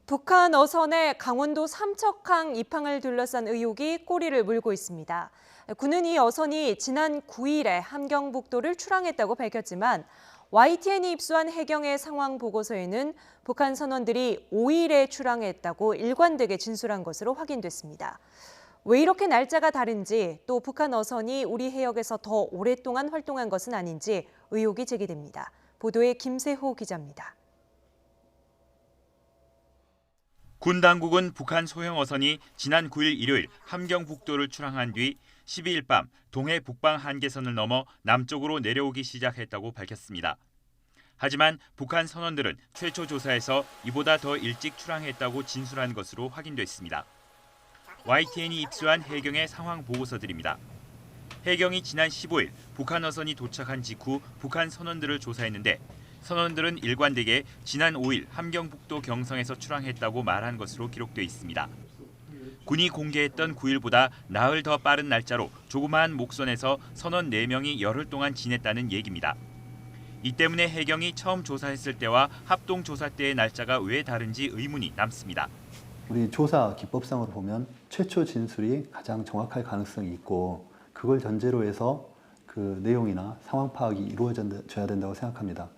북한 어선의 강원도 삼척항 입항을 둘러싼 의혹이 꼬리를 물고 있습니다. 군은 이 어선이 지난 9일에 함경북도를 출항했다고 밝혔지만 YTN이 입수한 해경의 상황 보고서에는 북한 선원들이 5일에 출항했다고 일관되게 진술한 것으로 확인됐습니다. 왜 이렇게 날짜가 다른지 또 북한 어선이 우리 해역에서 더 오랫동안 활동한 것은 아닌지 의혹이 제기됩니다. 보도에 김세호 기자입니다. 군 당국은 북한 소형 어선이 지난 9일 일요일 함경북도를 출항한 뒤 12일 밤 동해 북방 한계선을 넘어 남쪽으로 내려오기 시작했다고 밝혔습니다. 하지만 북한 선원들은 최초 조사에서 이보다 더 일찍 출항했다고 진술한 것으로 확인됐습니다. YTN이 입수한 해경의 상황 보고서들입니다. 해경이 지난 15일 북한 어선이 도착한 직후 북한 선원들을 조사했는데 선원들은 일관되게 지난 5일 함경북도 경성에서 출항했다고 말한 것으로 기록돼 있습니다. 군이 공개했던 9일보다 나흘 더 빠른 날짜로 조그마한 목선에서 선원 4명이 열흘 동안 지냈다는 얘기입니다. 이 때문에 해경이 처음 조사했을 때와 합동 조사 때의 날짜가 왜 다른지 의문이 남습니다. 우리 조사 기법상으로 보면 최초 진술이 가장 정확할 가능성이 있고 그걸 전제로 해서 그 내용이나 상황 파악이 이루어져야 된다고 생각합니다.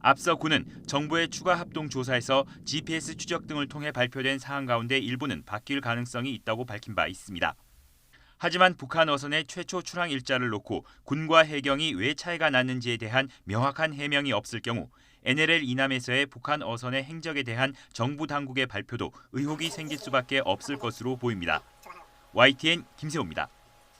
앞서 군은 정부의 추가 합동 조사에서 GPS 추적 등을 통해 발표된 사항 가운데 일부는 바뀔 가능성이 있다고 밝힌 바 있습니다. 하지만 북한 어선의 최초 출항 일자를 놓고 군과 해경이 왜 차이가 났는지에 대한 명확한 해명이 없을 경우 NLL 이남에서의 북한 어선의 행적에 대한 정부 당국의 발표도 의혹이 생길 수밖에 없을 것으로 보입니다. YTN 김세호입니다.